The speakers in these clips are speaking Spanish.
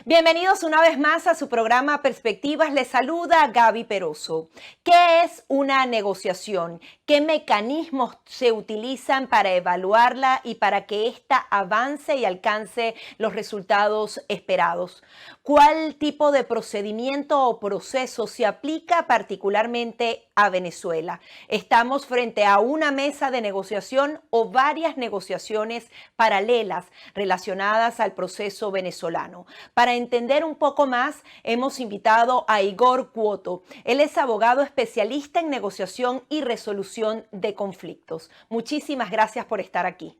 Bienvenidos una vez más a su programa Perspectivas. Les saluda Gaby Peroso. ¿Qué es una negociación? ¿Qué mecanismos se utilizan para evaluarla y para que ésta avance y alcance los resultados esperados? ¿Cuál tipo de procedimiento o proceso se aplica particularmente a Venezuela? ¿Estamos frente a una mesa de negociación o varias negociaciones paralelas relacionadas al proceso venezolano? Para entender un poco más, hemos invitado a Igor Cuoto. Él es abogado especialista en negociación y resolución de conflictos. Muchísimas gracias por estar aquí.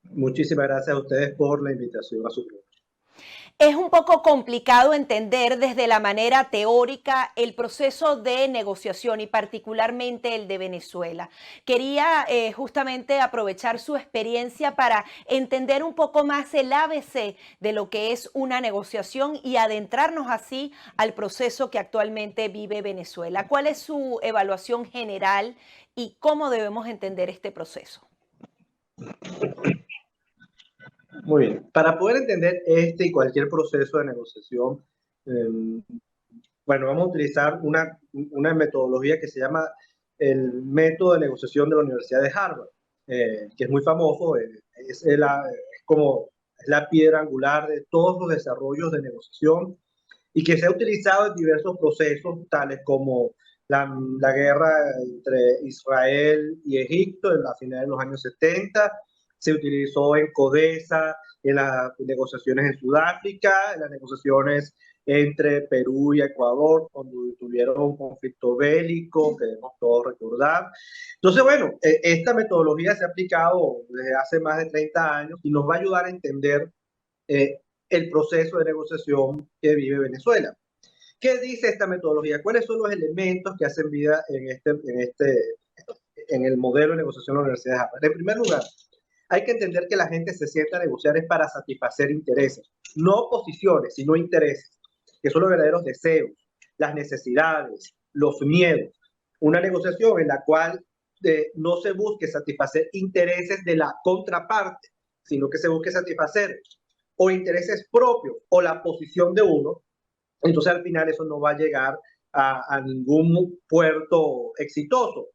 Muchísimas gracias a ustedes por la invitación a su programa. Es un poco complicado entender desde la manera teórica el proceso de negociación y particularmente el de Venezuela. Quería justamente aprovechar su experiencia para entender un poco más el ABC de lo que es una negociación y adentrarnos así al proceso que actualmente vive Venezuela. ¿Cuál es su evaluación general y cómo debemos entender este proceso? Muy bien. Para poder entender este y cualquier proceso de negociación, bueno, vamos a utilizar una metodología que se llama el método de negociación de la Universidad de Harvard, que es muy famoso, es la piedra angular de todos los desarrollos de negociación y que se ha utilizado en diversos procesos, tales como la guerra entre Israel y Egipto en la final de los años 70, se utilizó en CODESA, en las negociaciones en Sudáfrica, en las negociaciones entre Perú y Ecuador, cuando tuvieron un conflicto bélico, que debemos todos recordar. Entonces, bueno, esta metodología se ha aplicado desde hace más de 30 años y nos va a ayudar a entender eh, el proceso de negociación que vive Venezuela. ¿Qué dice esta metodología? ¿Cuáles son los elementos que hacen vida en el modelo de negociación de la Universidad de Harvard? En primer lugar, hay que entender que la gente se sienta a negociar es para satisfacer intereses, no posiciones, sino intereses, que son los verdaderos deseos, las necesidades, los miedos. Una negociación en la cual no se busque satisfacer intereses de la contraparte, sino que se busque satisfacer o intereses propios o la posición de uno, entonces al final eso no va a llegar a ningún puerto exitoso.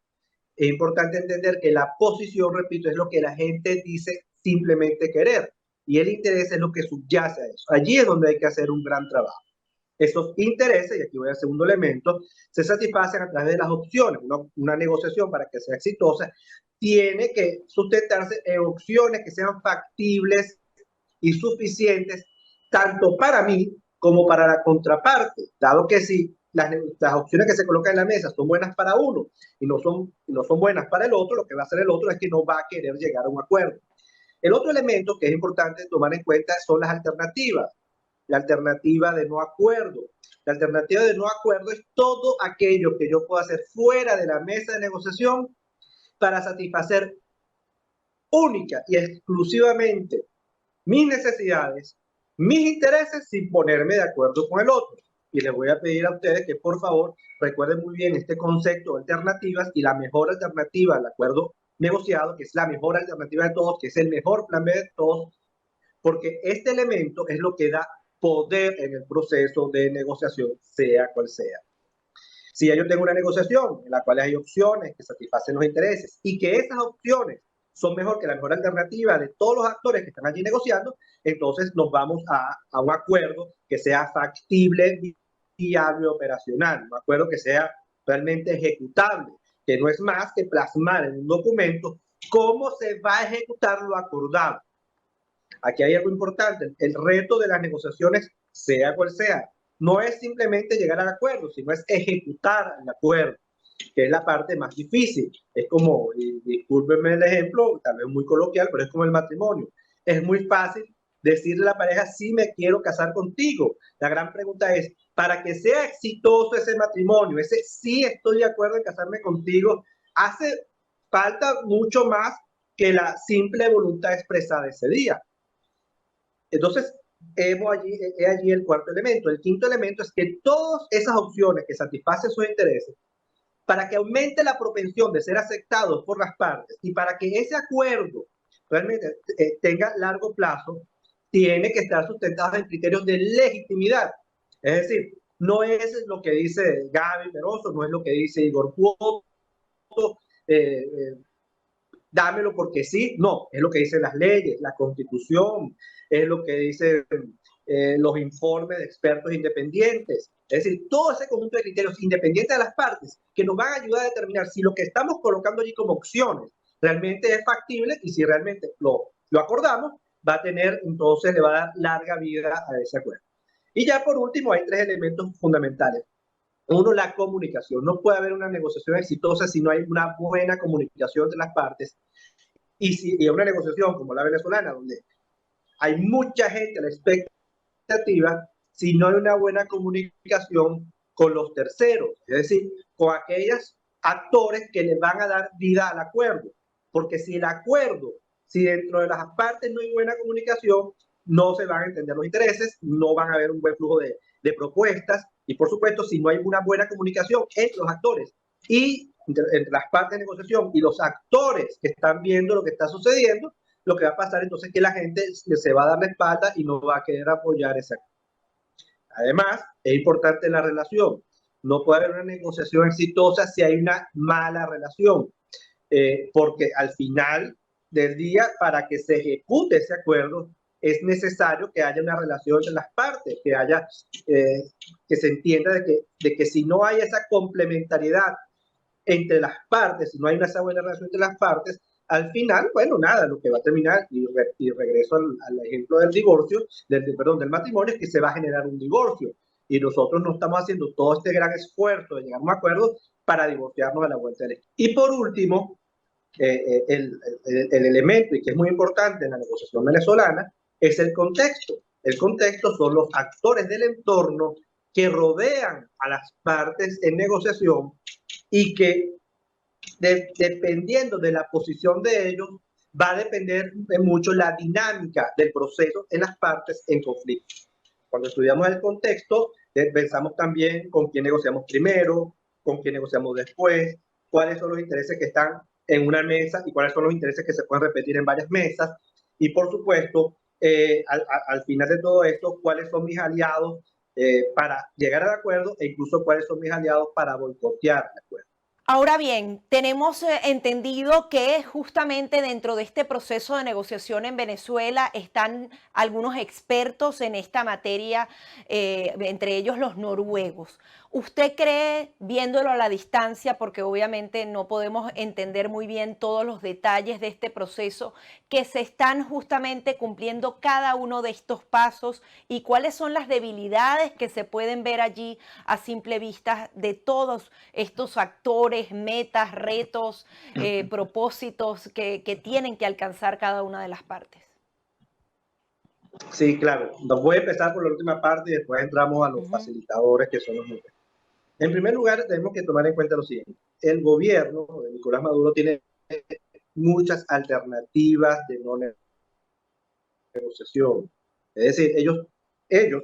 Es importante entender que la posición, repito, es lo que la gente dice simplemente querer y el interés es lo que subyace a eso. Allí es donde hay que hacer un gran trabajo. Esos intereses, y aquí voy al segundo elemento, se satisfacen a través de las opciones. Una negociación para que sea exitosa tiene que sustentarse en opciones que sean factibles y suficientes tanto para mí como para la contraparte, dado que si las opciones que se colocan en la mesa son buenas para uno y no son buenas para el otro, lo que va a hacer el otro es que no va a querer llegar a un acuerdo. El otro elemento que es importante tomar en cuenta son las alternativas. La alternativa de no acuerdo. La alternativa de no acuerdo es todo aquello que yo puedo hacer fuera de la mesa de negociación para satisfacer única y exclusivamente mis necesidades, mis intereses sin ponerme de acuerdo con el otro. Y les voy a pedir a ustedes que por favor recuerden muy bien este concepto de alternativas y la mejor alternativa al acuerdo negociado, que es la mejor alternativa de todos, que es el mejor plan B de todos, porque este elemento es lo que da poder en el proceso de negociación, sea cual sea. Si ya yo tengo una negociación en la cual hay opciones que satisfacen los intereses y que esas opciones son mejor que la mejor alternativa de todos los actores que están allí negociando, entonces nos vamos a un acuerdo que sea factible, viable, operacional, un acuerdo que sea realmente ejecutable, que no es más que plasmar en un documento cómo se va a ejecutar lo acordado. Aquí hay algo importante, el reto de las negociaciones, sea cual sea, no es simplemente llegar al acuerdo, sino es ejecutar el acuerdo, que es la parte más difícil. Es como, y discúlpenme el ejemplo, tal vez muy coloquial, pero es como el matrimonio. Es muy fácil decirle a la pareja, sí me quiero casar contigo. La gran pregunta es, para que sea exitoso ese matrimonio, ese sí estoy de acuerdo en casarme contigo, hace falta mucho más que la simple voluntad expresada ese día. Entonces, allí el cuarto elemento. El quinto elemento es que todas esas opciones que satisfacen sus intereses, para que aumente la propensión de ser aceptados por las partes y para que ese acuerdo realmente tenga largo plazo, tiene que estar sustentada en criterios de legitimidad. Es decir, no es lo que dice Gaby Peroso, no es lo que dice Igor Cuoto, eh, eh, dámelo porque sí, no, es lo que dicen las leyes, la constitución, es lo que dicen los informes de expertos independientes. Es decir, todo ese conjunto de criterios independientes de las partes que nos van a ayudar a determinar si lo que estamos colocando allí como opciones realmente es factible y si realmente lo acordamos, va a tener, entonces le va a dar larga vida a ese acuerdo. Y ya por último, hay tres elementos fundamentales. Uno, la comunicación. No puede haber una negociación exitosa si no hay una buena comunicación entre las partes. Y una negociación como la venezolana, donde hay mucha gente a la expectativa, si no hay una buena comunicación con los terceros, es decir, con aquellos actores que le van a dar vida al acuerdo. Porque si el acuerdo, si dentro de las partes no hay buena comunicación, no se van a entender los intereses, no van a haber un buen flujo de propuestas y por supuesto si no hay una buena comunicación entre los actores y entre las partes de negociación y los actores que están viendo lo que está sucediendo, lo que va a pasar entonces es que la gente se va a dar la espalda y no va a querer apoyar esa. Además, es importante la relación. No puede haber una negociación exitosa si hay una mala relación, porque al final del día, para que se ejecute ese acuerdo, es necesario que haya una relación entre las partes, que haya, que se entienda de que si no hay esa complementariedad entre las partes, si no hay una esa buena relación entre las partes, al final, bueno, nada, lo que va a terminar, y regreso al ejemplo del divorcio, perdón, del matrimonio, es que se va a generar un divorcio. Y nosotros no estamos haciendo todo este gran esfuerzo de llegar a un acuerdo para divorciarnos a la vuelta de la esquina. Y por último, el elemento, y que es muy importante en la negociación venezolana, es el contexto. El contexto son los actores del entorno que rodean a las partes en negociación y que dependiendo de la posición de ellos, va a depender de mucho la dinámica del proceso en las partes en conflicto. Cuando estudiamos el contexto, pensamos también con quién negociamos primero, con quién negociamos después, cuáles son los intereses que están en una mesa y cuáles son los intereses que se pueden repetir en varias mesas. Y por supuesto, al final de todo esto, cuáles son mis aliados para llegar al acuerdo e incluso cuáles son mis aliados para boicotear el acuerdo. Ahora bien, tenemos entendido que justamente dentro de este proceso de negociación en Venezuela están algunos expertos en esta materia, entre ellos los noruegos. ¿Usted cree, viéndolo a la distancia, porque obviamente no podemos entender muy bien todos los detalles de este proceso, que se están justamente cumpliendo cada uno de estos pasos y cuáles son las debilidades que se pueden ver allí a simple vista de todos estos actores, metas, retos, propósitos que tienen que alcanzar cada una de las partes? Sí, claro. Voy a empezar por la última parte y después entramos a los facilitadores que son los números. En primer lugar, tenemos que tomar en cuenta lo siguiente. El gobierno de Nicolás Maduro tiene muchas alternativas de no negociación. Es decir, ellos,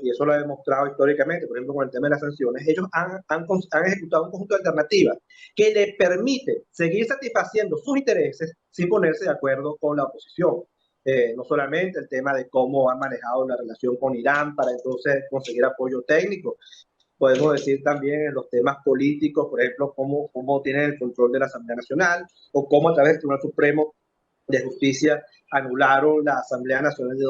y eso lo ha demostrado históricamente, por ejemplo, con el tema de las sanciones, ellos han ejecutado un conjunto de alternativas que le permite seguir satisfaciendo sus intereses sin ponerse de acuerdo con la oposición. No solamente el tema de cómo han manejado la relación con Irán para entonces conseguir apoyo técnico, podemos decir también en los temas políticos, por ejemplo, cómo tienen el control de la Asamblea Nacional o cómo a través del Tribunal Supremo de Justicia anularon la Asamblea Nacional de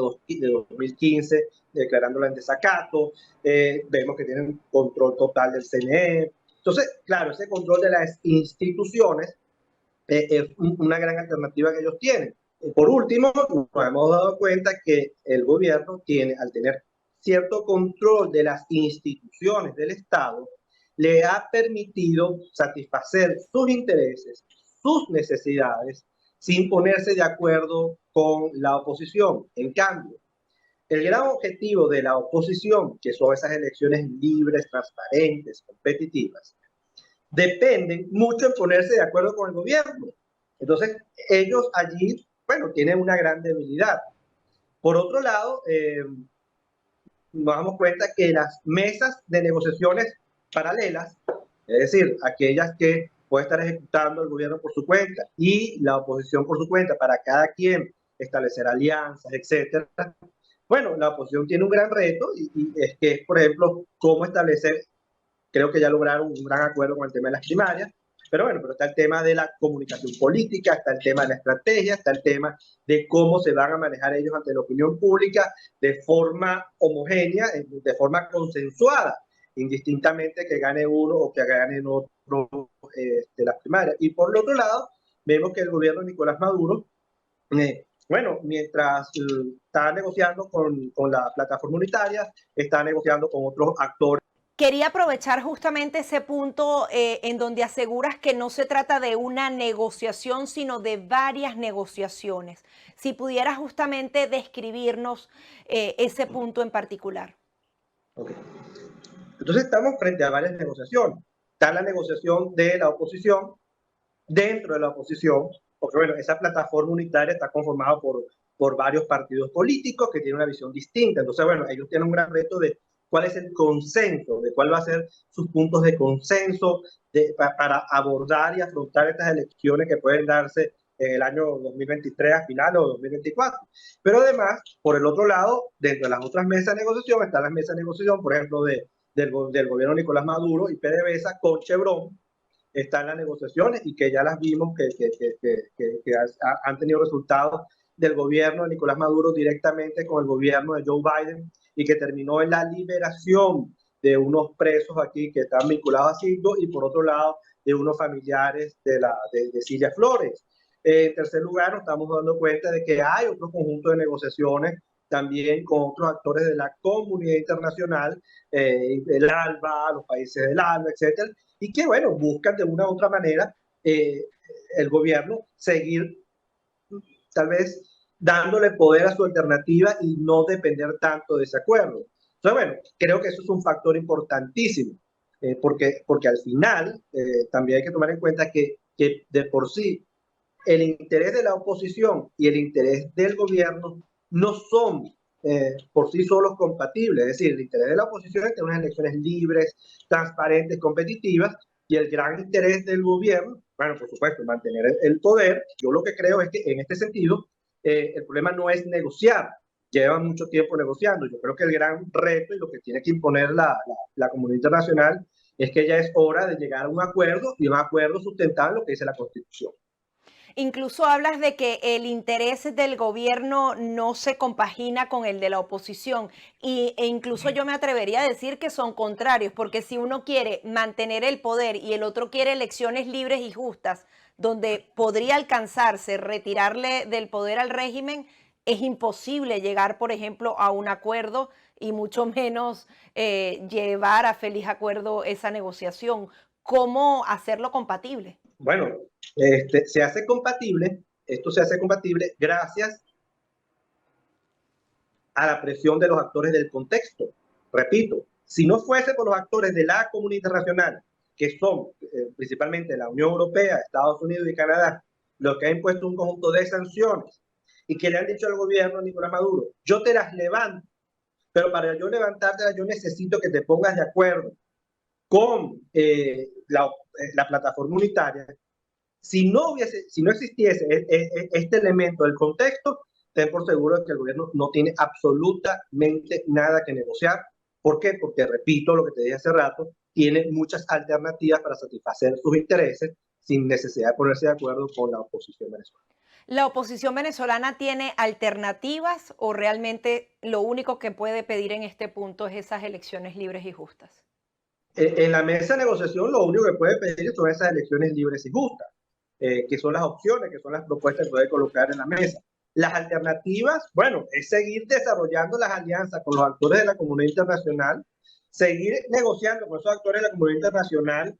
2015, declarándola en desacato. Vemos que tienen control total del CNE. Entonces, claro, ese control de las instituciones es una gran alternativa que ellos tienen. Por último, nos hemos dado cuenta que el gobierno tiene, al tener cierto control de las instituciones del Estado, le ha permitido satisfacer sus intereses, sus necesidades, sin ponerse de acuerdo con la oposición. En cambio, el gran objetivo de la oposición, que son esas elecciones libres, transparentes, competitivas, dependen mucho en ponerse de acuerdo con el gobierno. Entonces, ellos allí, bueno, tienen una gran debilidad. Por otro lado, nos damos cuenta que las mesas de negociaciones paralelas, es decir, aquellas que puede estar ejecutando el gobierno por su cuenta y la oposición por su cuenta, para cada quien establecer alianzas, etcétera, Bueno, la oposición tiene un gran reto y es que, por ejemplo, cómo establecer, creo que ya lograron un gran acuerdo con el tema de las primarias, pero bueno, pero está el tema de la comunicación política, está el tema de la estrategia, está el tema de cómo se van a manejar ellos ante la opinión pública de forma homogénea, de forma consensuada, indistintamente que gane uno o que gane otro de las primarias. Y por el otro lado, vemos que el gobierno de Nicolás Maduro, bueno, mientras está negociando con la plataforma unitaria, está negociando con otros actores. Quería aprovechar justamente ese punto en donde aseguras que no se trata de una negociación, sino de varias negociaciones. Si pudieras justamente describirnos ese punto en particular. Okay. Entonces estamos frente a varias negociaciones. Está la negociación de la oposición, dentro de la oposición, porque bueno, esa plataforma unitaria está conformada por varios partidos políticos que tienen una visión distinta. Entonces, bueno, ellos tienen un gran reto de cuál es el consenso, de cuál va a ser sus puntos de consenso para abordar y afrontar estas elecciones que pueden darse en el año 2023 a final o 2024. Pero además, por el otro lado, dentro de las otras mesas de negociación, están las mesas de negociación, por ejemplo, del gobierno de Nicolás Maduro y PDVSA con Chevron, están las negociaciones y que ya las vimos que han tenido resultados del gobierno de Nicolás Maduro directamente con el gobierno de Joe Biden y que terminó en la liberación de unos presos aquí que están vinculados a Citgo y por otro lado de unos familiares de Cilia Flores. En tercer lugar, nos estamos dando cuenta de que hay otro conjunto de negociaciones también con otros actores de la comunidad internacional, el ALBA, los países del ALBA, etcétera, y que, bueno, buscan de una u otra manera el gobierno seguir tal vez dándole poder a su alternativa y no depender tanto de ese acuerdo. Entonces, bueno, creo que eso es un factor importantísimo, porque al final también hay que tomar en cuenta que de por sí el interés de la oposición y el interés del gobierno no son por sí solos compatibles. Es decir, el interés de la oposición es tener unas elecciones libres, transparentes, competitivas, y el gran interés del gobierno, bueno, por supuesto, mantener el poder. Yo lo que creo es que en este sentido, el problema no es negociar. Llevan mucho tiempo negociando. Yo creo que el gran reto y lo que tiene que imponer la comunidad internacional es que ya es hora de llegar a un acuerdo y un acuerdo sustentado en lo que dice la Constitución. Incluso hablas de que el interés del gobierno no se compagina con el de la oposición e incluso yo me atrevería a decir que son contrarios, porque si uno quiere mantener el poder y el otro quiere elecciones libres y justas, donde podría alcanzarse retirarle del poder al régimen, es imposible llegar, por ejemplo, a un acuerdo y mucho menos llevar a feliz acuerdo esa negociación. ¿Cómo hacerlo compatible? Bueno, esto se hace compatible gracias a la presión de los actores del contexto. Repito, si no fuese por los actores de la comunidad internacional, que son principalmente la Unión Europea, Estados Unidos y Canadá, los que han impuesto un conjunto de sanciones y que le han dicho al gobierno de Nicolás Maduro, yo te las levanto, pero para yo levantártelas yo necesito que te pongas de acuerdo con la plataforma unitaria. Si no existiese este elemento del contexto, ten por seguro que el gobierno no tiene absolutamente nada que negociar. ¿Por qué? Porque, repito lo que te dije hace rato, tiene muchas alternativas para satisfacer sus intereses sin necesidad de ponerse de acuerdo con la oposición venezolana. ¿La oposición venezolana tiene alternativas o realmente lo único que puede pedir en este punto es esas elecciones libres y justas? En la mesa de negociación lo único que puede pedir son esas elecciones libres y justas, que son las opciones, que son las propuestas que puede colocar en la mesa. Las alternativas, bueno, es seguir desarrollando las alianzas con los actores de la comunidad internacional, seguir negociando con esos actores de la comunidad internacional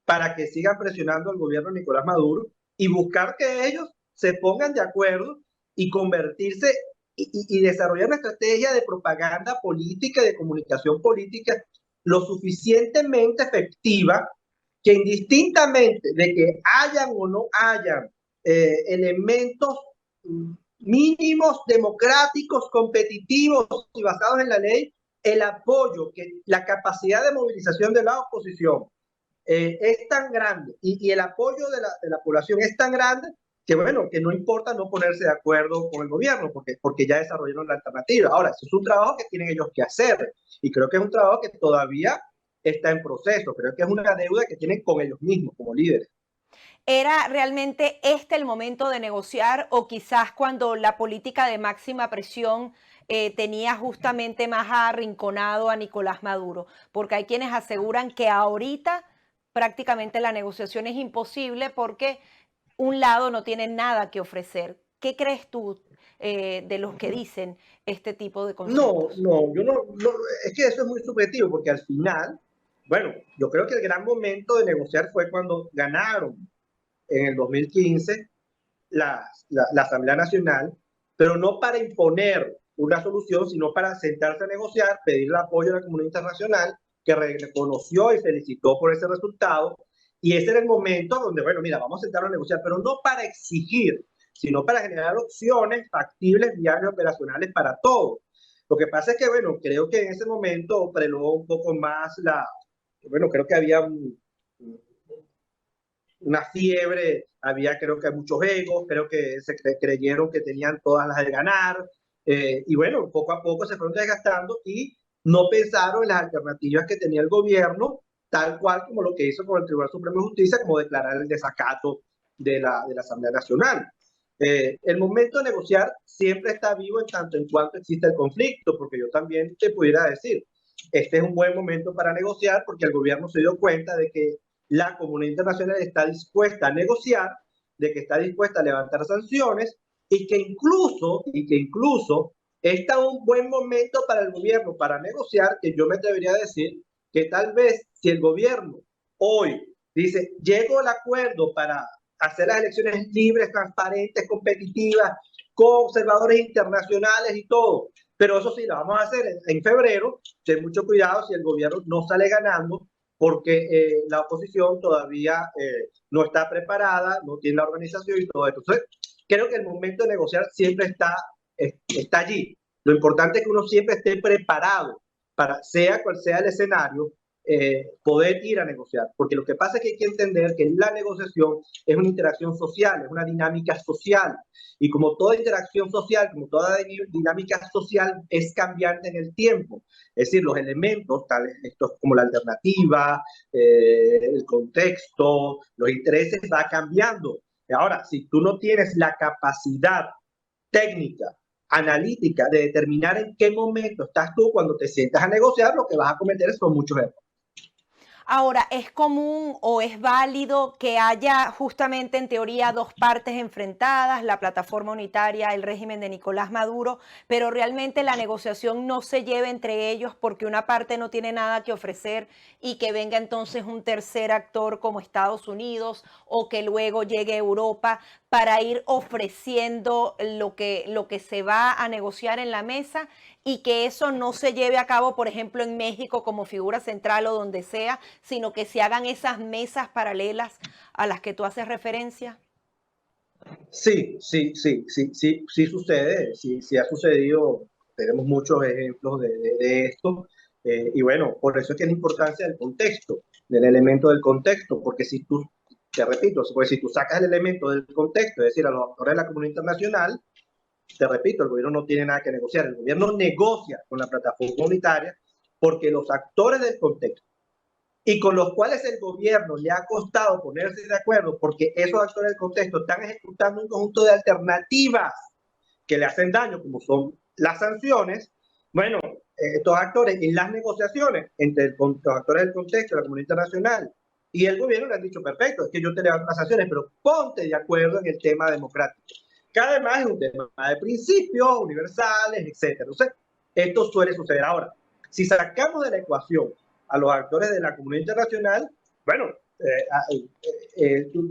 para que sigan presionando al gobierno de Nicolás Maduro y buscar que ellos se pongan de acuerdo y convertirse y desarrollar una estrategia de propaganda política y de comunicación política lo suficientemente efectiva que indistintamente de que hayan o no hayan elementos mínimos democráticos, competitivos y basados en la ley, el apoyo, la capacidad de movilización de la oposición es tan grande y el apoyo de la población es tan grande que bueno, que no importa no ponerse de acuerdo con el gobierno, porque ya desarrollaron la alternativa. Ahora, eso es un trabajo que tienen ellos que hacer, y creo que es un trabajo que todavía está en proceso, creo que es una deuda que tienen con ellos mismos como líderes. ¿Era realmente este el momento de negociar o quizás cuando la política de máxima presión tenía justamente más arrinconado a Nicolás Maduro? Porque hay quienes aseguran que ahorita prácticamente la negociación es imposible porque un lado no tiene nada que ofrecer. ¿Qué crees tú de los que dicen este tipo de No, conceptos? no, yo no, es que eso es muy subjetivo, porque al final, bueno, yo creo que el gran momento de negociar fue cuando ganaron en el 2015 la Asamblea Nacional, pero no para imponer una solución, sino para sentarse a negociar, pedir el apoyo de la comunidad internacional, que reconoció y felicitó por ese resultado. Y ese era el momento donde, bueno, mira, vamos a sentarnos a negociar, pero no para exigir, sino para generar opciones factibles, viables, operacionales para todos. Lo que pasa es que, bueno, creo que en ese momento preló un poco más bueno, creo que había una fiebre, había creo que muchos egos, creo que se creyeron que tenían todas las de ganar, y bueno, poco a poco se fueron desgastando y no pensaron en las alternativas que tenía el gobierno, tal cual como lo que hizo con el Tribunal Supremo de Justicia, como declarar el desacato de la Asamblea Nacional. El momento de negociar siempre está vivo en tanto en cuanto existe el conflicto, porque yo también te pudiera decir, este es un buen momento para negociar porque el gobierno se dio cuenta de que la comunidad internacional está dispuesta a negociar, de que está dispuesta a levantar sanciones y que incluso está un buen momento para el gobierno para negociar, que yo me atrevería a decir que tal vez si el gobierno hoy dice, llego al acuerdo para hacer las elecciones libres, transparentes, competitivas, con observadores internacionales y todo, pero eso sí, lo vamos a hacer en febrero, ten mucho cuidado si el gobierno no sale ganando, porque la oposición todavía no está preparada, no tiene la organización y todo esto. Entonces, creo que el momento de negociar siempre está allí. Lo importante es que uno siempre esté preparado para, sea cual sea el escenario, poder ir a negociar. Porque lo que pasa es que hay que entender que la negociación es una interacción social, es una dinámica social. Y como toda interacción social, como toda dinámica social, es cambiante en el tiempo. Es decir, los elementos, tales estos como la alternativa, el contexto, los intereses, va cambiando. Ahora, si tú no tienes la capacidad técnica, analítica, de determinar en qué momento estás tú cuando te sientas a negociar, lo que vas a cometer son muchos errores. Ahora, ¿es común o es válido que haya justamente en teoría dos partes enfrentadas, la plataforma unitaria, el régimen de Nicolás Maduro, pero realmente la negociación no se lleve entre ellos porque una parte no tiene nada que ofrecer y que venga entonces un tercer actor como Estados Unidos o que luego llegue Europa para ir ofreciendo lo que se va a negociar en la mesa y que eso no se lleve a cabo, por ejemplo, en México como figura central o donde sea, sino que se hagan esas mesas paralelas a las que tú haces referencia? Sí sucede, sí ha sucedido, tenemos muchos ejemplos de esto, y bueno, por eso es que es la importancia del contexto, del elemento del contexto, porque si tú, te repito, pues si tú sacas el elemento del contexto, es decir, a los actores de la comunidad internacional, te repito, el gobierno no tiene nada que negociar, el gobierno negocia con la plataforma unitaria porque los actores del contexto y con los cuales el gobierno le ha costado ponerse de acuerdo porque esos actores del contexto están ejecutando un conjunto de alternativas que le hacen daño, como son las sanciones. Bueno, estos actores en las negociaciones entre los actores del contexto, la comunidad internacional y el gobierno le han dicho, perfecto, es que yo te levanto las sanciones, pero ponte de acuerdo en el tema democrático, que además es un tema de principios universales, etc. Entonces, esto suele suceder. Ahora, si sacamos de la ecuación a los actores de la comunidad internacional, bueno,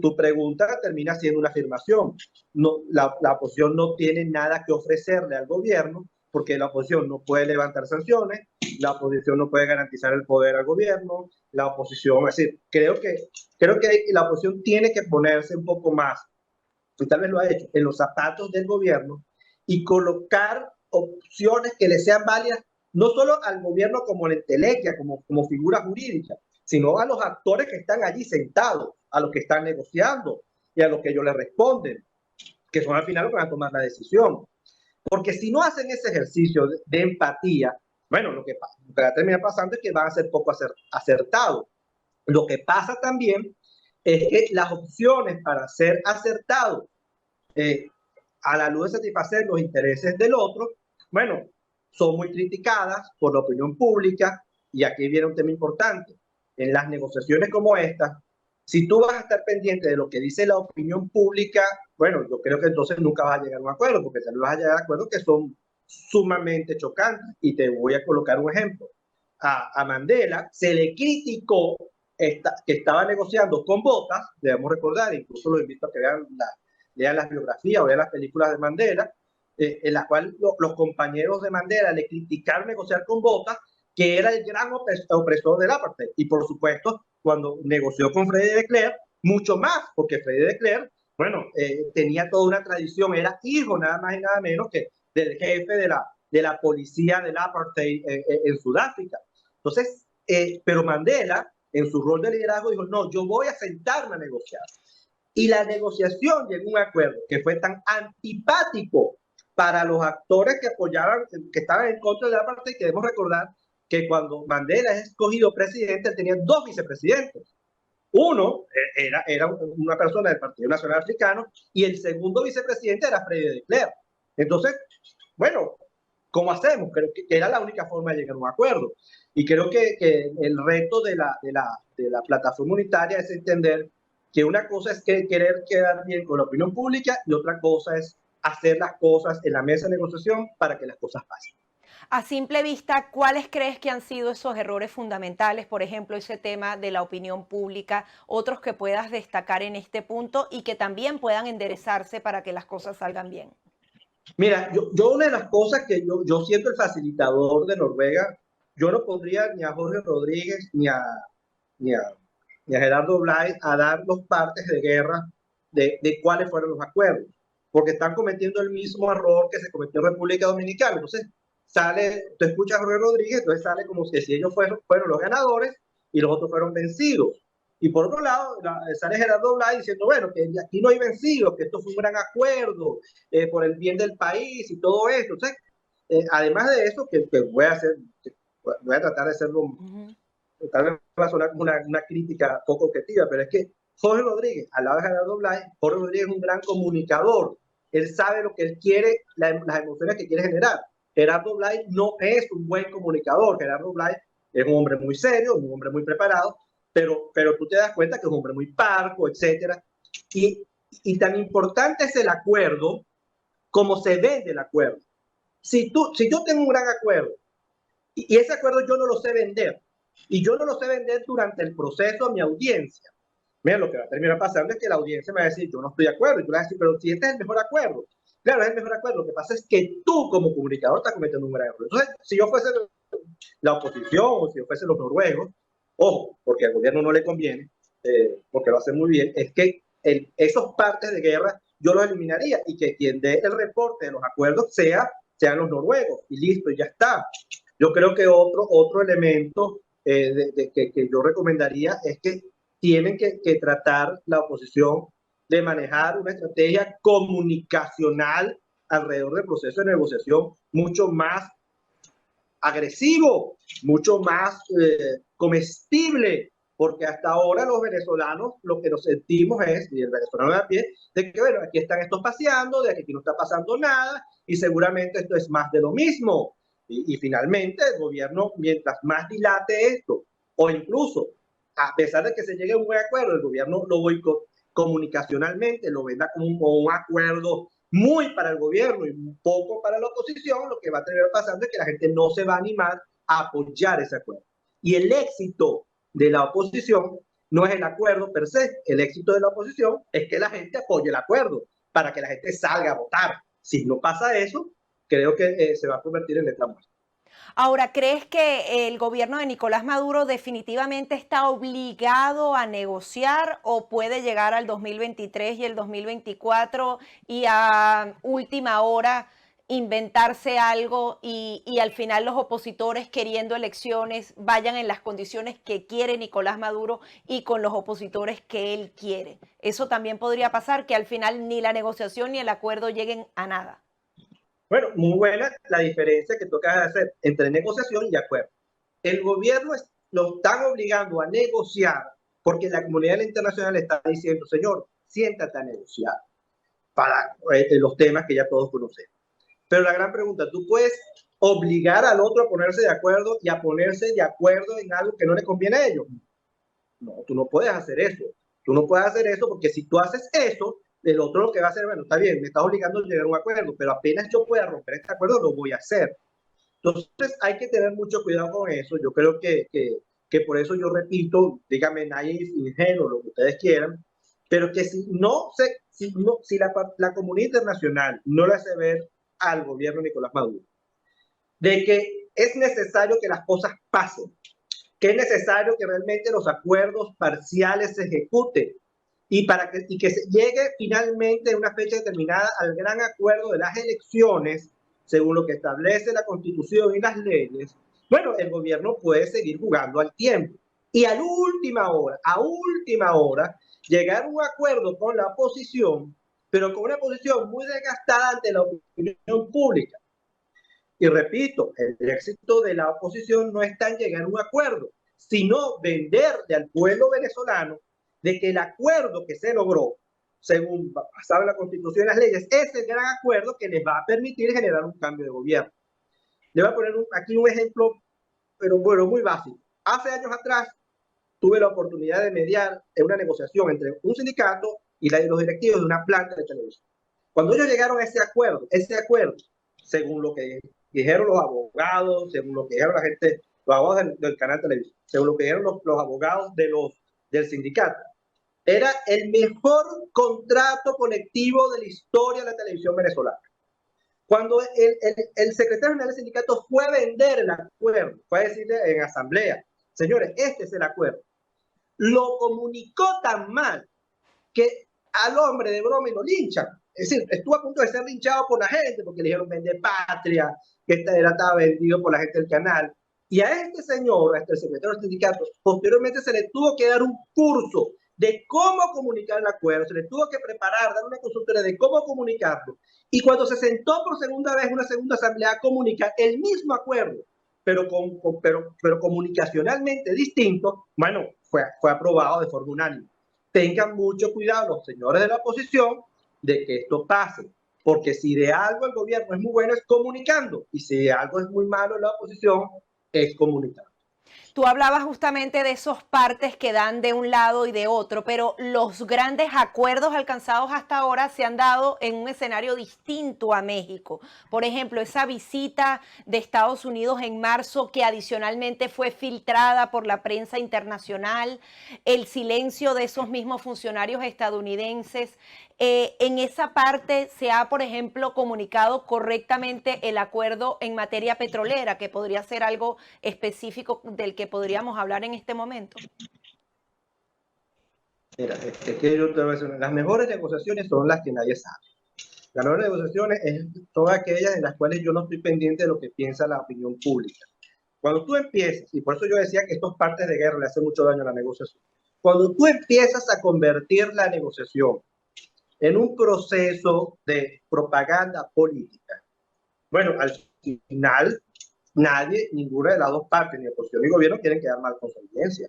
tu pregunta termina siendo una afirmación. No, la oposición no tiene nada que ofrecerle al gobierno porque la oposición no puede levantar sanciones, la oposición no puede garantizar el poder al gobierno, la oposición, es decir, creo que la oposición tiene que ponerse un poco más, y tal vez lo ha hecho, en los zapatos del gobierno y colocar opciones que le sean válidas no solo al gobierno como la entelequia, como figura jurídica, sino a los actores que están allí sentados, a los que están negociando y a los que ellos le responden. que son al final los que van a tomar la decisión. Porque si no hacen ese ejercicio de empatía, bueno, lo que va a terminar pasando es que van a ser poco acertados. Lo que pasa también es que las opciones para ser acertados eh, a la luz de satisfacer los intereses del otro, bueno, son muy criticadas por la opinión pública. Y aquí viene un tema importante. En las negociaciones como estas, si tú vas a estar pendiente de lo que dice la opinión pública, bueno, yo creo que entonces nunca vas a llegar a un acuerdo, porque tal vez vas a llegar a acuerdos que son sumamente chocantes. Y te voy a colocar un ejemplo. A Mandela se le criticó que estaba negociando con Botas, debemos recordar, incluso los invito a que lean las biografías o vean las películas de Mandela, en las cuales los compañeros de Mandela le criticaron negociar con Botas, que era el gran opresor del apartheid. Y por supuesto, cuando negoció con Freddy de Klerk, mucho más, porque Freddy de Klerk, bueno, tenía toda una tradición, era hijo nada más y nada menos que del jefe de la policía del apartheid en Sudáfrica. Entonces, pero Mandela, en su rol de liderazgo, dijo, no, yo voy a sentarme a negociar. Y la negociación llegó a un acuerdo que fue tan antipático para los actores que apoyaban, que estaban en contra de la parte, que debemos recordar que cuando Mandela es escogido presidente, él tenía dos vicepresidentes. Uno era una persona del Partido Nacional Africano y el segundo vicepresidente era Freddy de Klerk. Entonces, bueno, ¿cómo hacemos? Creo que era la única forma de llegar a un acuerdo. Y creo que el reto de la plataforma unitaria es entender que una cosa es querer quedar bien con la opinión pública y otra cosa es hacer las cosas en la mesa de negociación para que las cosas pasen. A simple vista, ¿cuáles crees que han sido esos errores fundamentales? Por ejemplo, ese tema de la opinión pública, otros que puedas destacar en este punto y que también puedan enderezarse para que las cosas salgan bien. Mira, yo una de las cosas que yo siento el facilitador de Noruega, yo no pondría ni a Jorge Rodríguez ni a, ni a Gerardo Blay a dar los partes de guerra de cuáles fueron los acuerdos, porque están cometiendo el mismo error que se cometió en República Dominicana. Entonces, tú escuchas a Jorge Rodríguez, entonces sale como si ellos fueron los ganadores y los otros fueron vencidos. Y por otro lado, sale Gerardo Blay diciendo, bueno, que aquí no hay vencidos, que esto fue un gran acuerdo por el bien del país y todo esto. Entonces, además de eso, que voy a tratar de hacerlo, tal vez va a sonar como una crítica poco objetiva, pero es que Jorge Rodríguez, al lado de Gerardo Blay, Jorge Rodríguez es un gran comunicador. Él sabe lo que él quiere, las emociones que quiere generar. Gerardo Blay no es un buen comunicador. Gerardo Blay es un hombre muy serio, un hombre muy preparado, pero tú te das cuenta que es un hombre muy parco, etcétera. Y tan importante es el acuerdo como se vende el acuerdo. Si yo tengo un gran acuerdo y ese acuerdo yo no lo sé vender, y yo no lo sé vender durante el proceso a mi audiencia, mira, lo que va a terminar pasando es que la audiencia me va a decir, yo no estoy de acuerdo, y tú le vas a decir, pero si este es el mejor acuerdo. Claro, es el mejor acuerdo. Lo que pasa es que tú como comunicador estás cometiendo un gran error. Entonces, si yo fuese la oposición o si yo fuese los noruegos, ojo, porque al gobierno no le conviene, porque lo hace muy bien, es que esos partes de guerra yo los eliminaría y que quien dé el reporte de los acuerdos sean los noruegos y listo, y ya está. Yo creo que otro elemento que yo recomendaría es que tienen que tratar la oposición de manejar una estrategia comunicacional alrededor del proceso de negociación mucho más agresivo, mucho más comestible, porque hasta ahora los venezolanos lo que nos sentimos es, y el venezolano de a pie, de que bueno, aquí están estos paseando, de que aquí no está pasando nada, y seguramente esto es más de lo mismo. Y finalmente el gobierno, mientras más dilate esto, o incluso, a pesar de que se llegue a un buen acuerdo, el gobierno lo comunicacionalmente, lo venda como un acuerdo muy para el gobierno y un poco para la oposición, lo que va a terminar pasando es que la gente no se va a animar a apoyar ese acuerdo. Y el éxito de la oposición no es el acuerdo per se, el éxito de la oposición es que la gente apoye el acuerdo para que la gente salga a votar. Si no pasa eso, creo que se va a convertir en letra muerta. Ahora, ¿crees que el gobierno de Nicolás Maduro definitivamente está obligado a negociar o puede llegar al 2023 y el 2024 y a última hora inventarse algo y al final los opositores queriendo elecciones vayan en las condiciones que quiere Nicolás Maduro y con los opositores que él quiere. Eso también podría pasar, que al final ni la negociación ni el acuerdo lleguen a nada. Bueno, muy buena la diferencia que toca hacer entre negociación y acuerdo. El gobierno lo están obligando a negociar porque la comunidad internacional está diciendo, señor, siéntate a negociar para los temas que ya todos conocemos. Pero la gran pregunta, ¿tú puedes obligar al otro a ponerse de acuerdo y a ponerse de acuerdo en algo que no le conviene a ellos? No, tú no puedes hacer eso. Tú no puedes hacer eso porque si tú haces eso, el otro lo que va a hacer, bueno, está bien, me estás obligando a llegar a un acuerdo, pero apenas yo pueda romper este acuerdo, lo voy a hacer. Entonces hay que tener mucho cuidado con eso. Yo creo que por eso yo repito, dígame, nadie es ingenuo, lo que ustedes quieran, pero que si la comunidad internacional no le hace ver al gobierno de Nicolás Maduro de que es necesario que las cosas pasen, que es necesario que realmente los acuerdos parciales se ejecuten y que se llegue finalmente en una fecha determinada al gran acuerdo de las elecciones, según lo que establece la Constitución y las leyes. Bueno, el gobierno puede seguir jugando al tiempo y a última hora, llegar a un acuerdo con la oposición, pero con una posición muy desgastada ante la opinión pública. Y repito, el éxito de la oposición no está en llegar a un acuerdo, sino venderle al pueblo venezolano de que el acuerdo que se logró, según basado en la Constitución y las leyes, es el gran acuerdo que les va a permitir generar un cambio de gobierno. Le voy a poner aquí un ejemplo, pero bueno, muy básico. Hace años atrás tuve la oportunidad de mediar en una negociación entre un sindicato y los directivos de una planta de televisión. Cuando ellos llegaron a ese acuerdo, según lo que dijeron los abogados, según lo que dijeron la gente, los abogados del canal televisión, según lo que dijeron los abogados del sindicato, era el mejor contrato colectivo de la historia de la televisión venezolana. Cuando el secretario general del sindicato fue a vender el acuerdo, fue a decirle en asamblea, señores, este es el acuerdo, lo comunicó tan mal que al hombre de broma y lo linchan. Es decir, estuvo a punto de ser linchado por la gente porque le dijeron vende patria, que estaba vendido por la gente del canal. Y a este señor, a este secretario del sindicato, posteriormente se le tuvo que dar un curso de cómo comunicar el acuerdo, se le tuvo que preparar, dar una consultoría de cómo comunicarlo. Y cuando se sentó por segunda vez en una segunda asamblea a comunicar el mismo acuerdo, pero comunicacionalmente distinto, bueno, fue aprobado de forma unánime. Tengan mucho cuidado los señores de la oposición de que esto pase, porque si de algo el gobierno es muy bueno es comunicando, y si de algo es muy malo en la oposición es comunicando. Tú hablabas justamente de esos partes que dan de un lado y de otro, pero los grandes acuerdos alcanzados hasta ahora se han dado en un escenario distinto a México. Por ejemplo, esa visita de Estados Unidos en marzo que adicionalmente fue filtrada por la prensa internacional, el silencio de esos mismos funcionarios estadounidenses. En esa parte se ha, por ejemplo, comunicado correctamente el acuerdo en materia petrolera, que podría ser algo específico del que podríamos hablar en este momento. Mira, las mejores negociaciones son las que nadie sabe. Las mejores negociaciones son aquellas en las cuales yo no estoy pendiente de lo que piensa la opinión pública. Cuando tú empiezas, y por eso yo decía que estos partes de guerra le hacen mucho daño a la negociación, cuando tú empiezas a convertir la negociación en un proceso de propaganda política, bueno, al final ninguna de las dos partes, ni oposición ni gobierno, quieren quedar mal con su audiencia,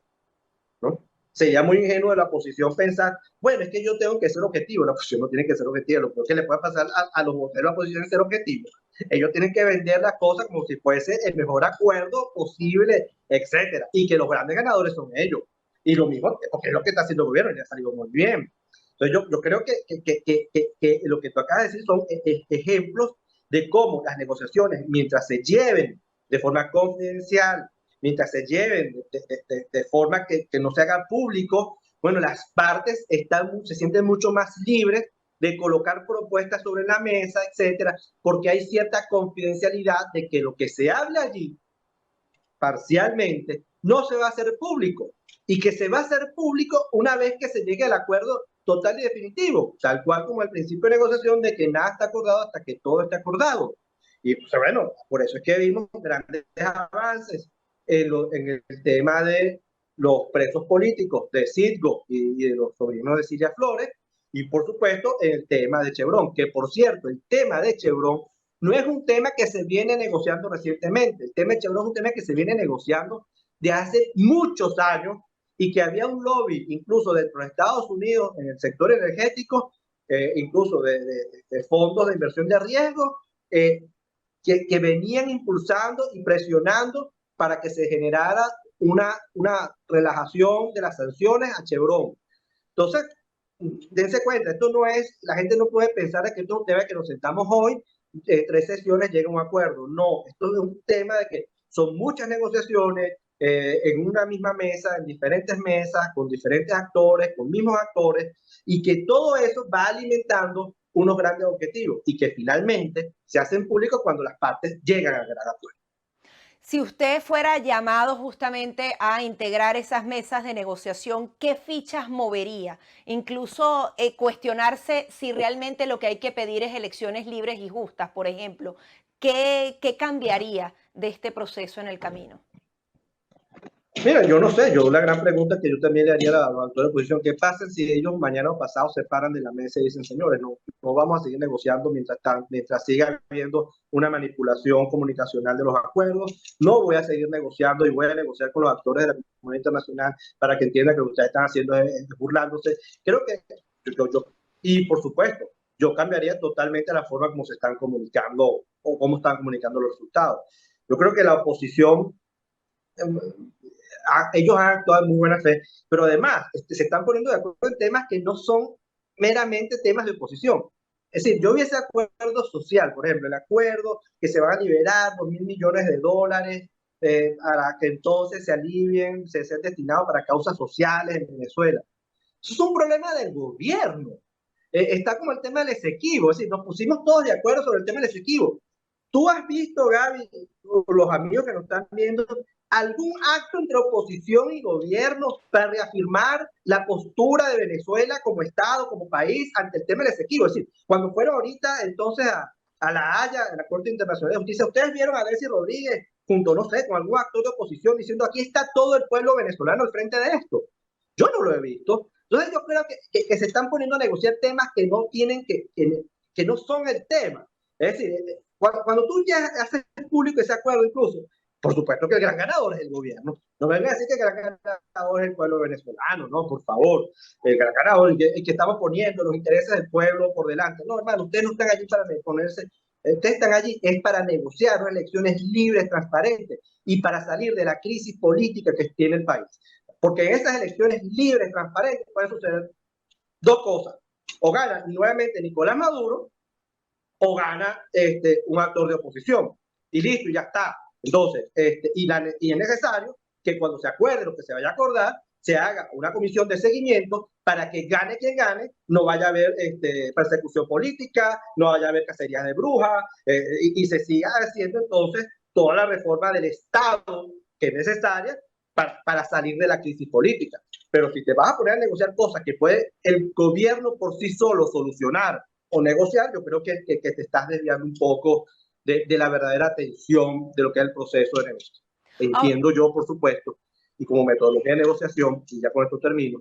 ¿no? Sería muy ingenuo de la oposición pensar, bueno, es que yo tengo que ser objetivo. La oposición no tiene que ser objetivo. Lo que le puede pasar a los voceros de la oposición es ser objetivo. Ellos tienen que vender las cosas como si fuese el mejor acuerdo posible, etcétera. Y que los grandes ganadores son ellos. Y lo mismo, porque es lo que está haciendo el gobierno, ya ha salido muy bien. Entonces yo creo que lo que tú acabas de decir son ejemplos de cómo las negociaciones, mientras se lleven de forma confidencial, mientras se lleven de forma que no se haga público, bueno, las partes se sienten mucho más libres de colocar propuestas sobre la mesa, etcétera, porque hay cierta confidencialidad de que lo que se habla allí, parcialmente, no se va a hacer público, y que se va a hacer público una vez que se llegue al acuerdo total y definitivo, tal cual como el principio de negociación de que nada está acordado hasta que todo esté acordado. Y pues, bueno, por eso es que vimos grandes avances en el tema de los presos políticos de Citgo y de los sobrinos de Cilia Flores, y por supuesto el tema de Chevron, que por cierto, el tema de Chevron no es un tema que se viene negociando recientemente, el tema de Chevron es un tema que se viene negociando de hace muchos años y que había un lobby incluso dentro de Estados Unidos en el sector energético, incluso de fondos de inversión de riesgo, que venían impulsando y presionando para que se generara una relajación de las sanciones a Chevron. Entonces, dense cuenta, esto no es, la gente no puede pensar que esto es un tema que nos sentamos hoy, 3 sesiones llega a un acuerdo. No, esto es un tema de que son muchas negociaciones en una misma mesa, en diferentes mesas, con diferentes actores, con mismos actores, y que todo eso va alimentando unos grandes objetivos y que finalmente se hacen públicos cuando las partes llegan a gran acuerdo. Si usted fuera llamado justamente a integrar esas mesas de negociación, ¿qué fichas movería? Incluso cuestionarse si realmente lo que hay que pedir es elecciones libres y justas, por ejemplo. ¿Qué cambiaría de este proceso en el camino? Mira, yo no sé, yo la gran pregunta que yo también le haría a los actores de oposición, ¿qué pasa si ellos mañana o pasado se paran de la mesa y dicen, señores, no vamos a seguir negociando mientras siga habiendo una manipulación comunicacional de los acuerdos, no voy a seguir negociando y voy a negociar con los actores de la comunidad internacional para que entiendan que lo que ustedes están haciendo es burlándose? Creo que y por supuesto, yo cambiaría totalmente la forma como se están comunicando o cómo están comunicando los resultados. Yo creo que la oposición ellos han actuado en muy buena fe, pero además se están poniendo de acuerdo en temas que no son meramente temas de oposición. Es decir, yo vi ese acuerdo social, por ejemplo, el acuerdo que se van a liberar 2.000 millones de dólares para que entonces se alivien, se sean destinados para causas sociales en Venezuela. Eso es un problema del gobierno. Está como el tema del Esequibo, es decir, nos pusimos todos de acuerdo sobre el tema del Esequibo. ¿Tú has visto, Gaby, los amigos que nos están viendo, algún acto entre oposición y gobierno para reafirmar la postura de Venezuela como Estado, como país, ante el tema del Esequibo? Es decir, cuando fueron ahorita entonces a La Haya, a la Corte Internacional de Justicia, ustedes vieron a Delcy Rodríguez junto, no sé, con algún actor de oposición diciendo aquí está todo el pueblo venezolano al frente de esto. Yo no lo he visto. Entonces yo creo que se están poniendo a negociar temas que no tienen, que no son el tema. Es decir, cuando tú ya haces público ese acuerdo incluso, por supuesto que el gran ganador es el gobierno. No me vengan a decir que el gran ganador es el pueblo venezolano, no, por favor. El gran ganador, el que estamos poniendo los intereses del pueblo por delante. No, hermano, ustedes no están allí para ponerse, ustedes están allí es para negociar unas elecciones libres, transparentes y para salir de la crisis política que tiene el país. Porque en esas elecciones libres, transparentes, pueden suceder dos cosas. O gana nuevamente Nicolás Maduro o gana un actor de oposición. Y listo, ya está. Entonces, y es necesario que cuando se acuerde lo que se vaya a acordar, se haga una comisión de seguimiento para que gane quien gane, no vaya a haber persecución política, no vaya a haber cacerías de brujas, y se siga haciendo entonces toda la reforma del Estado que es necesaria para salir de la crisis política. Pero si te vas a poner a negociar cosas que puede el gobierno por sí solo solucionar o negociar, yo creo que te estás desviando un poco de la verdadera atención de lo que es el proceso de negociación. Entiendo yo, por supuesto, y como metodología de negociación, y ya con esto termino,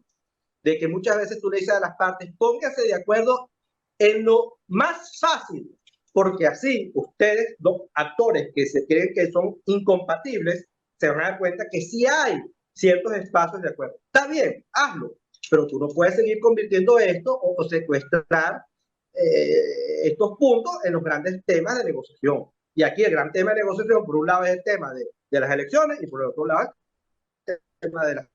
de que muchas veces tú le dices a las partes, pónganse de acuerdo en lo más fácil, porque así ustedes, los actores que se creen que son incompatibles, se van a dar cuenta que sí hay ciertos espacios de acuerdo. Está bien, hazlo, pero tú no puedes seguir convirtiendo esto o secuestrar estos puntos en los grandes temas de negociación. Y aquí el gran tema de negociación, por un lado, es el tema de las elecciones y por el otro lado, el tema de las.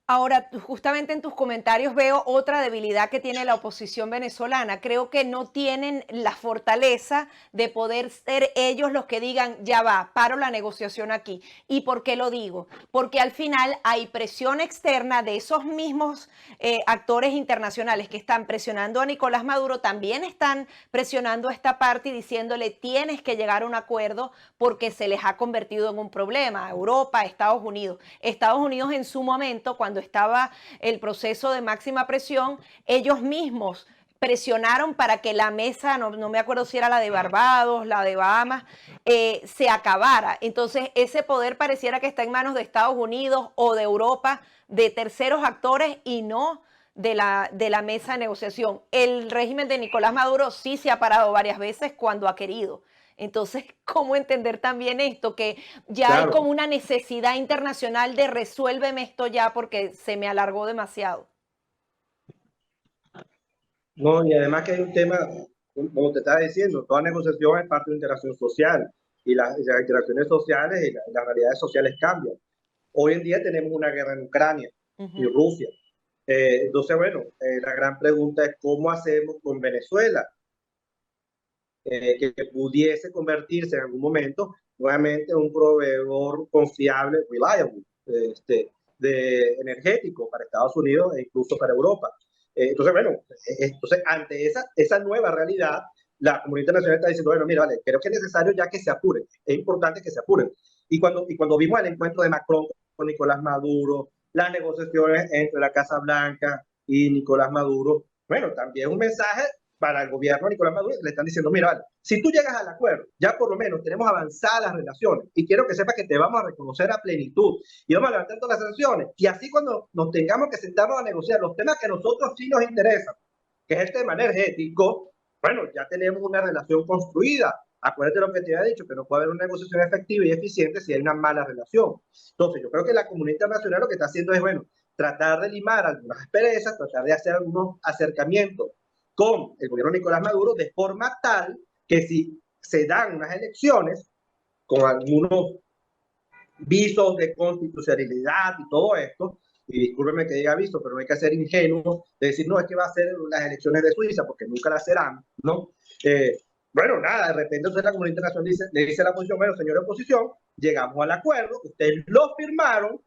Ahora, justamente en tus comentarios veo otra debilidad que tiene la oposición venezolana. Creo que no tienen la fortaleza de poder ser ellos los que digan, ya va, paro la negociación aquí. ¿Y por qué lo digo? Porque al final hay presión externa de esos mismos actores internacionales que están presionando a Nicolás Maduro, también están presionando a esta parte y diciéndole, tienes que llegar a un acuerdo porque se les ha convertido en un problema. Europa, Estados Unidos. Estados Unidos en su momento, cuando estaba el proceso de máxima presión, ellos mismos presionaron para que la mesa, no me acuerdo si era la de Barbados, la de Bahamas, se acabara. Entonces, ese poder pareciera que está en manos de Estados Unidos o de Europa, de terceros actores y no de la mesa de negociación. El régimen de Nicolás Maduro sí se ha parado varias veces cuando ha querido. Entonces, ¿cómo entender también esto? Que ya hay como Claro, una necesidad internacional de resuélveme esto ya porque se me alargó demasiado. no, y además que hay un tema, como te estaba diciendo, toda negociación es parte de una interacción social y las interacciones sociales y las realidades sociales cambian. Hoy en día tenemos una guerra en Ucrania Uh y -huh. Rusia. Entonces, bueno, la gran pregunta es cómo hacemos con Venezuela, que pudiese convertirse en algún momento nuevamente en un proveedor confiable, reliable, energético para Estados Unidos e incluso para Europa. Entonces, bueno, entonces ante esa nueva realidad, la comunidad internacional está diciendo, bueno, mira, vale, creo que es necesario ya que se apuren, es importante que se apuren. Y cuando vimos el encuentro de Macron con Nicolás Maduro, las negociaciones entre la Casa Blanca y Nicolás Maduro, bueno, también un mensaje para el gobierno de Nicolás Maduro, le están diciendo, mira, vale, si tú llegas al acuerdo, ya por lo menos tenemos avanzadas las relaciones y quiero que sepas que te vamos a reconocer a plenitud y vamos a levantar todas las sanciones. Y así cuando nos tengamos que sentarnos a negociar los temas que a nosotros sí nos interesan, que es el tema energético, bueno, ya tenemos una relación construida. Acuérdate lo que te había dicho, que no puede haber una negociación efectiva y eficiente si hay una mala relación. Entonces, yo creo que la comunidad internacional lo que está haciendo es, bueno, tratar de limar algunas asperezas, tratar de hacer algunos acercamientos con el gobierno de Nicolás Maduro de forma tal que si se dan unas elecciones con algunos visos de constitucionalidad y todo esto, y discúlpeme que diga viso, pero no hay que ser ingenuo de decir, no, es que va a ser las elecciones de Suiza, porque nunca las serán, ¿no? Bueno, nada, de repente entonces la comunidad internacional le dice a la oposición, bueno, señor oposición, llegamos al acuerdo, ustedes lo firmaron,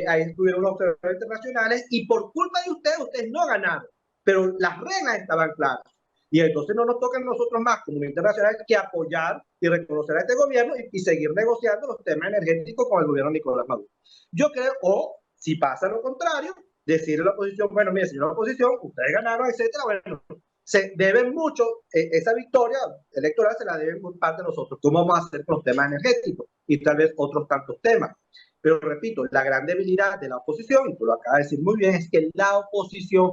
ahí estuvieron los observadores internacionales, y por culpa de ustedes no ganaron, pero las reglas estaban claras. Y entonces no nos toca a nosotros más, como internacional, que apoyar y reconocer a este gobierno y seguir negociando los temas energéticos con el gobierno de Nicolás Maduro. Yo creo, o si pasa lo contrario, decirle a la oposición, bueno, mire, señor oposición, ustedes ganaron, etcétera, bueno, se deben mucho, esa victoria electoral se la deben por parte de nosotros. ¿Cómo vamos a hacer con los temas energéticos? Y tal vez otros tantos temas. Pero repito, la gran debilidad de la oposición, y tú lo acabas de decir muy bien, es que la oposición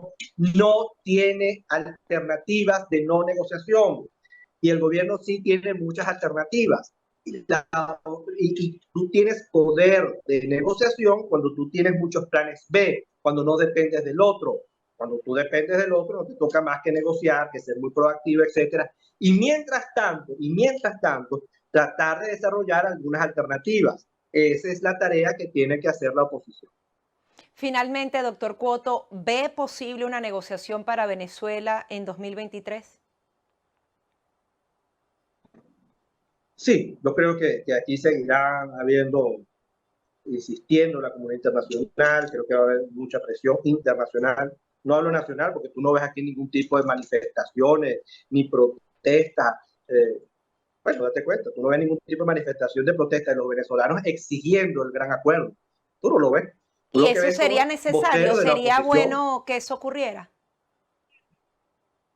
no tiene alternativas de no negociación. Y el gobierno sí tiene muchas alternativas. Y tú tienes poder de negociación cuando tú tienes muchos planes B, cuando no dependes del otro. Cuando tú dependes del otro, no te toca más que negociar, que ser muy proactivo, etcétera. Y mientras tanto, tratar de desarrollar algunas alternativas. Esa es la tarea que tiene que hacer la oposición. Finalmente, doctor Cuoto, ¿ve posible una negociación para Venezuela en 2023? Sí, yo creo que aquí seguirán habiendo, insistiendo la comunidad internacional, creo que va a haber mucha presión internacional. No hablo nacional porque tú no ves aquí ningún tipo de manifestaciones ni protestas. Bueno, date cuenta, tú no ves ningún tipo de manifestación de protesta de los venezolanos exigiendo el gran acuerdo. Tú no lo ves. Tú ¿Y lo que eso ves son sería necesario? voceros de la ¿Sería oposición. bueno que eso ocurriera?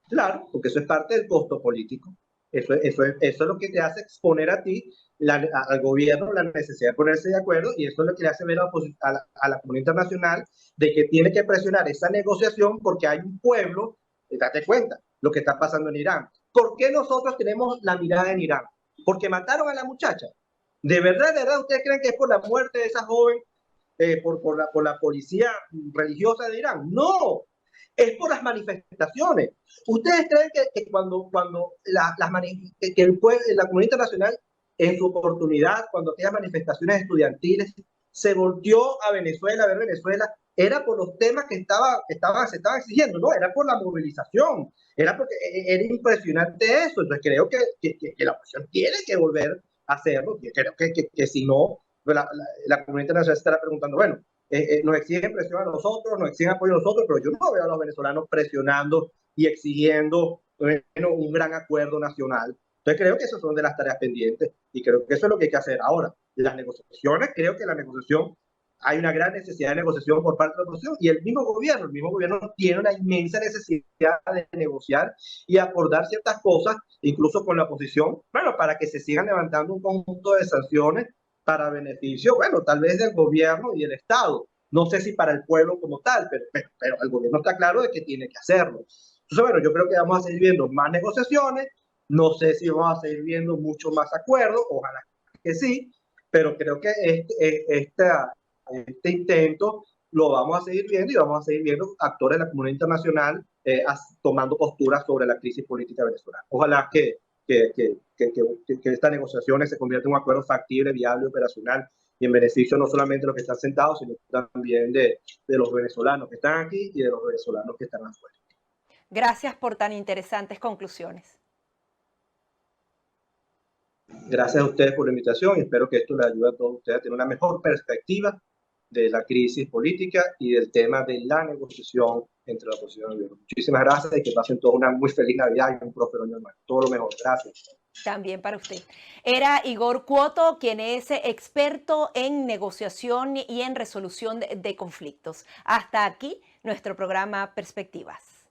Claro, porque eso es parte del costo político. Eso es lo que te hace exponer a ti, al gobierno, la necesidad de ponerse de acuerdo, y eso es lo que le hace ver a la comunidad internacional de que tiene que presionar esa negociación porque hay un pueblo, date cuenta, lo que está pasando en Irán. ¿Por qué nosotros tenemos la mirada en Irán? Porque mataron a la muchacha. De verdad, ustedes creen que es por la muerte de esa joven, por la policía religiosa de Irán? No, es por las manifestaciones. ¿Ustedes creen que cuando la comunidad internacional, en su oportunidad, cuando aquellas manifestaciones estudiantiles, se volteó a Venezuela, a ver Venezuela, era por los temas que se estaban exigiendo? No, era por la movilización, era porque era impresionante eso. Entonces creo que la oposición tiene que volver a hacerlo. Creo que si no, la comunidad internacional se estará preguntando, bueno, nos exigen presión a nosotros, nos exigen apoyo a nosotros, pero yo no veo a los venezolanos presionando y exigiendo, bueno, un gran acuerdo nacional. Entonces creo que esas son de las tareas pendientes y creo que eso es lo que hay que hacer ahora. Las negociaciones, creo que la negociación hay una gran necesidad de negociación por parte de la oposición y el mismo gobierno tiene una inmensa necesidad de negociar y acordar ciertas cosas, incluso con la oposición, bueno, para que se sigan levantando un conjunto de sanciones para beneficio, bueno, tal vez del gobierno y del Estado. No sé si para el pueblo como tal, pero el gobierno está claro de que tiene que hacerlo. Entonces, bueno, yo creo que vamos a seguir viendo más negociaciones, no sé si vamos a seguir viendo mucho más acuerdos, ojalá que sí, pero creo que este intento lo vamos a seguir viendo y vamos a seguir viendo actores de la comunidad internacional tomando posturas sobre la crisis política venezolana. Ojalá que estas negociaciones se conviertan en un acuerdo factible, viable, operacional y en beneficio no solamente de los que están sentados, sino también de los venezolanos que están aquí y de los venezolanos que están afuera. Gracias por tan interesantes conclusiones. Gracias a ustedes por la invitación y espero que esto les ayude a todos ustedes a tener una mejor perspectiva de la crisis política y del tema de la negociación entre la oposición y el gobierno. Muchísimas gracias y que pasen todos una muy feliz Navidad y un próspero año nuevo. Todo lo mejor. Gracias. También para usted. Era Igor Cuoto, quien es experto en negociación y en resolución de conflictos. Hasta aquí nuestro programa Perspectivas.